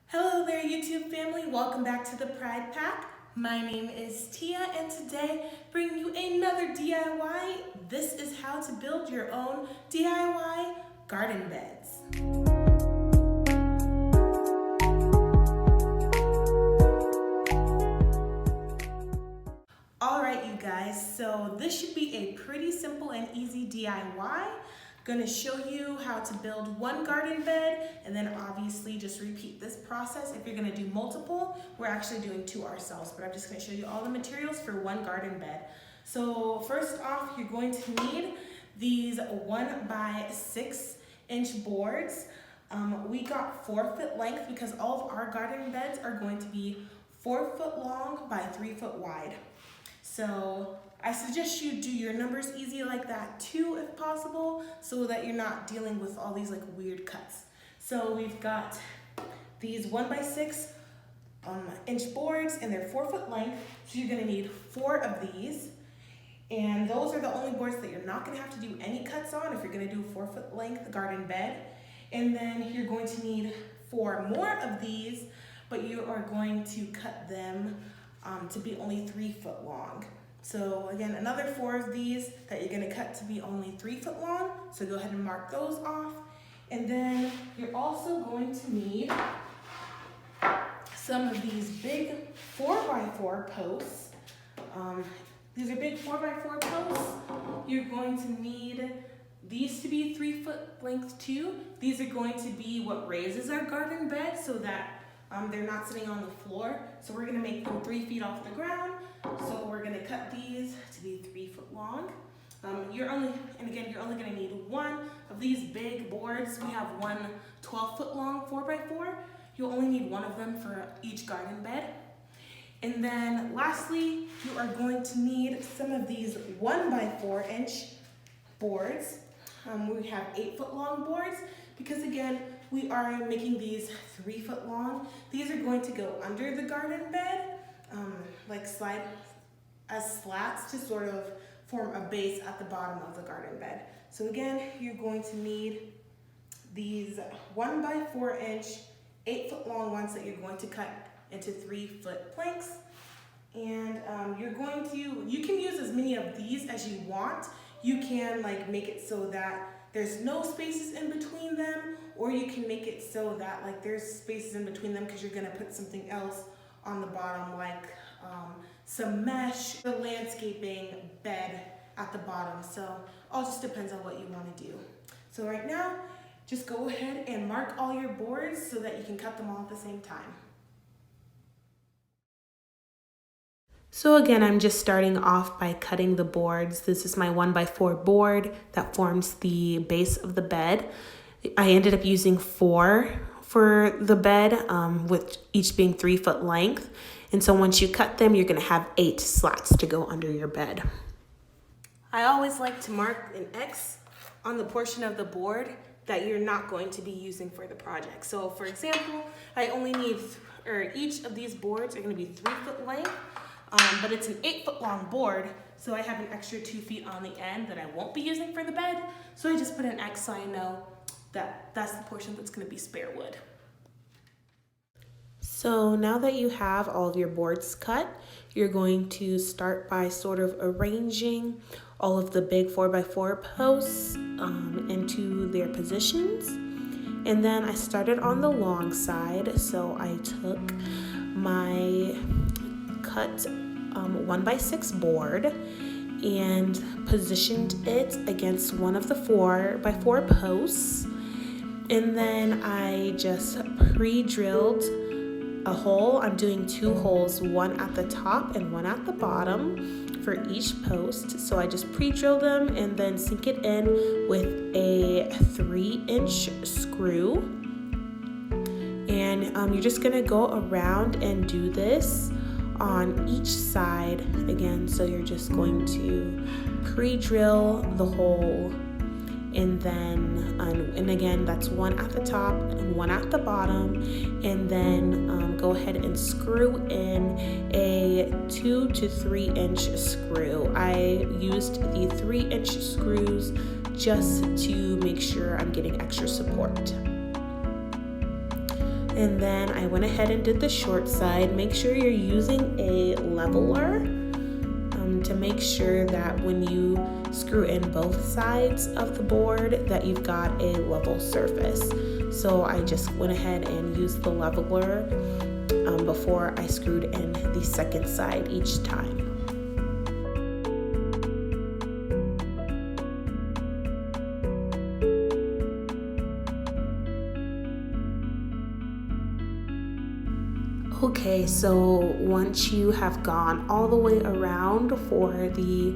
Hello there, YouTube family. Welcome back to the Pride Pack. My name is Tia, and today bringing you another DIY. This is how to build your own DIY garden beds. All right, you guys, so this should be a pretty simple and easy DIY. Going to show you how to build one garden bed, and then obviously just repeat this process. If you're going to do multiple, we're actually doing two ourselves, but I'm just going to show you all the materials for one garden bed. So first off, you're going to need these 1x6-inch boards. We got 4 foot length because all of our garden beds are going to be 4 foot long by 3 foot wide. So I suggest you do your numbers easy like that too, if possible, so that you're not dealing with all these like weird cuts. So we've got these 1x6 inch boards, and they're 4 foot length. So you're gonna need 4 of these. And those are the only boards that you're not gonna have to do any cuts on if you're gonna do a 4 foot length garden bed. And then you're going to need 4 more of these, but you are going to cut them to be only 3 foot long. So again, another 4 of these that you're gonna cut to be only 3 foot long. So go ahead and mark those off. And then you're also going to need some of these big 4x4 posts. These are big 4x4 posts. You're going to need these to be 3 foot length too. These are going to be what raises our garden bed so that they're not sitting on the floor. So we're gonna make them 3 feet off the ground. So we're gonna cut these to be 3 foot long. You're only gonna need 1 of these big boards. We have one 12 foot long 4x4. You'll only need 1 of them for each garden bed. And then lastly, you are going to need some of these 1x4-inch boards. We have 8 foot long boards because again, we are making these 3 foot long. These are going to go under the garden bed, like slide as slats to sort of form a base at the bottom of the garden bed. So again, you're going to need these 1x4-inch, 8 foot long ones that you're going to cut into 3 foot planks. And you can use as many of these as you want. You can like make it so that there's no spaces in between them, or you can make it so that like there's spaces in between them because you're gonna put something else on the bottom, like some mesh, the landscaping bed at the bottom. So all just depends on what you want to do. So right now, just go ahead and mark all your boards so that you can cut them all at the same time. So again, I'm just starting off by cutting the boards. This is my 1x4 board that forms the base of the bed. I ended up using 4 for the bed, with each being 3 foot length. And so once you cut them, you're gonna have 8 slats to go under your bed. I always like to mark an X on the portion of the board that you're not going to be using for the project. So for example, I only need, each of these boards are gonna be 3 foot length. But it's an 8 foot long board, so I have an extra 2 feet on the end that I won't be using for the bed. So I just put an X so I know that that's the portion that's gonna be spare wood. So now that you have all of your boards cut, you're going to start by sort of arranging all of the big 4x4 posts into their positions. And then I started on the long side, so I took my cut 1x6 board and positioned it against one of the 4x4 posts, and then I just pre-drilled a hole. I'm doing 2 holes, one at the top and one at the bottom for each post. So I just pre-drill them and then sink it in with a 3-inch screw. And you're just gonna go around and do this on each side again. So you're just going to pre-drill the hole, and then and again that's one at the top and one at the bottom, and then go ahead and screw in a 2 to 3 inch screw. I used the 3-inch screws just to make sure I'm getting extra support. And then I went ahead and did the short side. Make sure you're using a leveler to make sure that when you screw in both sides of the board that you've got a level surface. So I just went ahead and used the leveler before I screwed in the second side each time. Okay, so once you have gone all the way around for the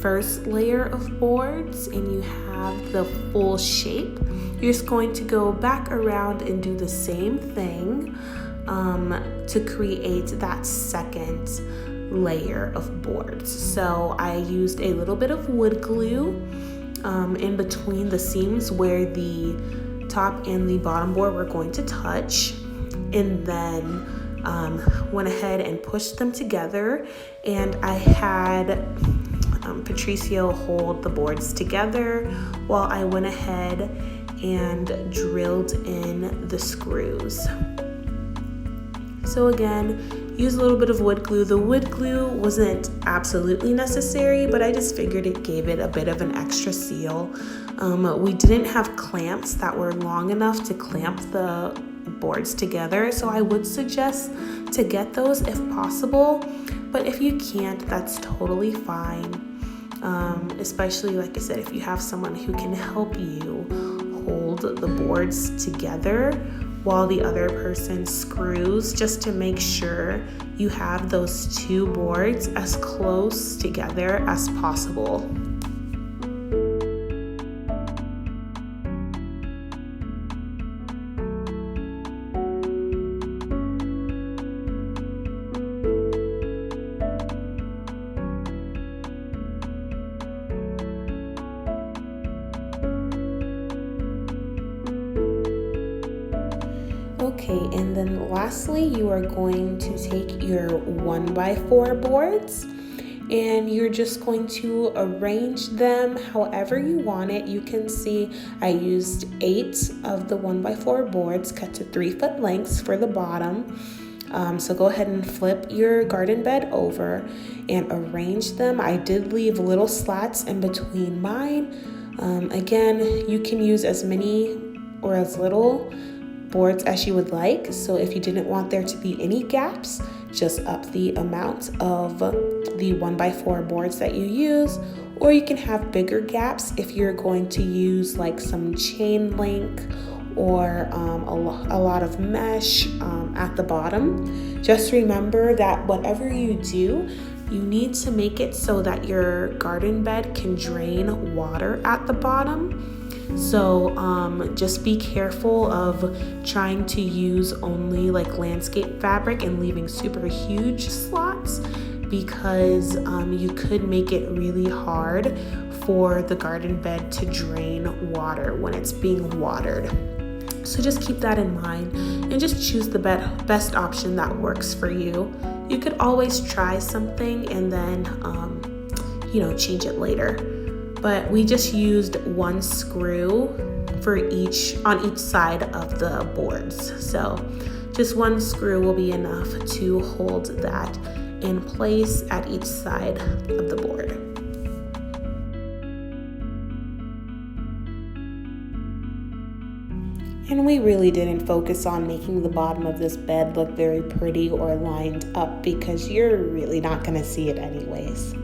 first layer of boards and you have the full shape, you're just going to go back around and do the same thing to create that second layer of boards. So I used a little bit of wood glue in between the seams where the top and the bottom board were going to touch, and then went ahead and pushed them together, and I had Patricio hold the boards together while I went ahead and drilled in the screws. So again, use a little bit of wood glue. The wood glue wasn't absolutely necessary, but I just figured it gave it a bit of an extra seal. We didn't have clamps that were long enough to clamp the boards together, so I would suggest to get those if possible, but if you can't, that's totally fine. Especially, like I said, if you have someone who can help you hold the boards together while the other person screws, just to make sure you have those two boards as close together as possible. Okay, and then lastly, you are going to take your 1x4 boards and you're just going to arrange them however you want it. You can see I used 8 of the 1x4 boards cut to 3-foot lengths for the bottom. So go ahead and flip your garden bed over and arrange them. I did leave little slats in between mine. Again, you can use as many or as little boards as you would like. So if you didn't want there to be any gaps, just up the amount of the 1x4 boards that you use, or you can have bigger gaps if you're going to use like some chain link or a lot of mesh at the bottom. Just remember that whatever you do, you need to make it so that your garden bed can drain water at the bottom. So just be careful of trying to use only like landscape fabric and leaving super huge slots, because you could make it really hard for the garden bed to drain water when it's being watered. So just keep that in mind and just choose the best option that works for you. You could always try something and then change it later. But we just used 1 screw on each side of the boards. So just 1 screw will be enough to hold that in place at each side of the board. And we really didn't focus on making the bottom of this bed look very pretty or lined up, because you're really not going to see it anyways.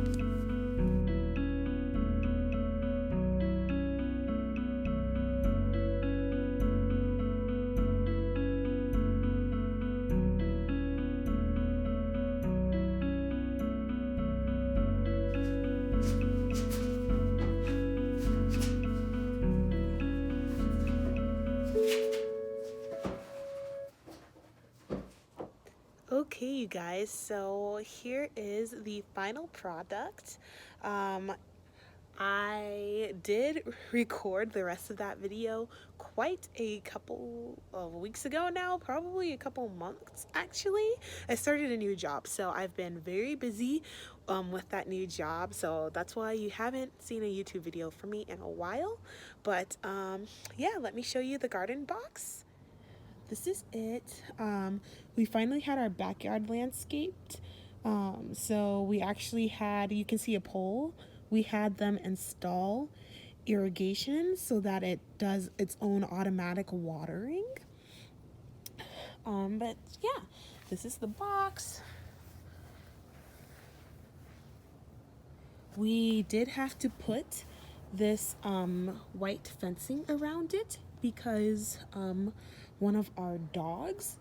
Okay, you guys, so here is the final product. I did record the rest of that video quite a couple of weeks ago now, probably a couple months actually. I started a new job, so I've been very busy with that new job, so that's why you haven't seen a YouTube video from me in a while. But yeah, let me show you the garden box. this is it. We finally had our backyard landscaped. So we actually had, you can see a pole. We had them install irrigation so that it does its own automatic watering. But yeah, this is the box. We did have to put this white fencing around it because one of our dogs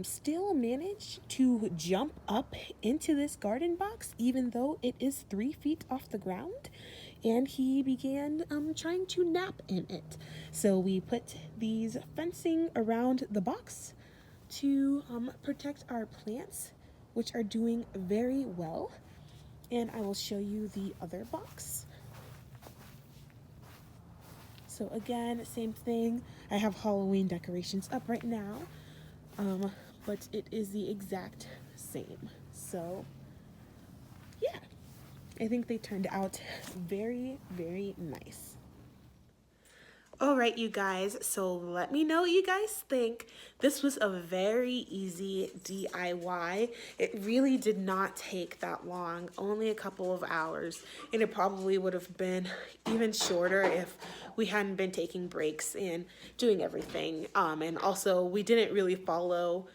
still managed to jump up into this garden box even though it is 3 feet off the ground, and he began trying to nap in it. So we put these fencing around the box to protect our plants, which are doing very well. And I will show you the other box. So again, same thing. I have Halloween decorations up right now, but it is the exact same. So yeah, I think they turned out very, very nice. All right, you guys, so let me know what you guys think. This was a very easy DIY. It really did not take that long, only a couple of hours, and it probably would have been even shorter if we hadn't been taking breaks and doing everything. And also, we didn't really follow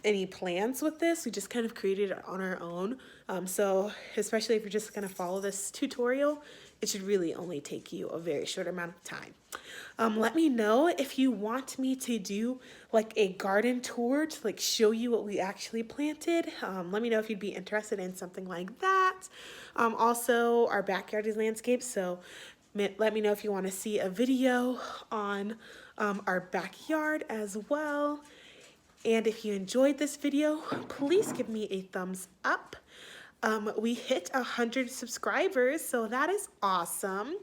any plans with this. We just kind of created it on our own. So especially if you're just gonna follow this tutorial, it should really only take you a very short amount of time. Let me know if you want me to do like a garden tour to like show you what we actually planted. Let me know if you'd be interested in something like that. Also, our backyard is landscaped, so let me know if you want to see a video on our backyard as well. And if you enjoyed this video, please give me a thumbs up. We hit 100 subscribers, so that is awesome.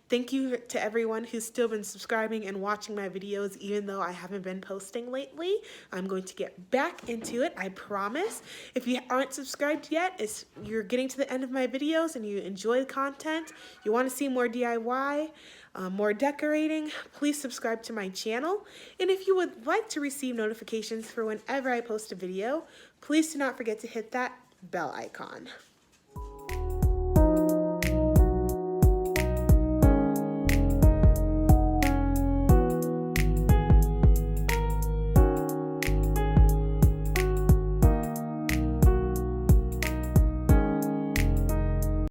Thank you to everyone who's still been subscribing and watching my videos, even though I haven't been posting lately. I'm going to get back into it, I promise. If you aren't subscribed yet, you're getting to the end of my videos and you enjoy the content, you want to see more DIY, more decorating, please subscribe to my channel. And if you would like to receive notifications for whenever I post a video, please do not forget to hit that bell icon.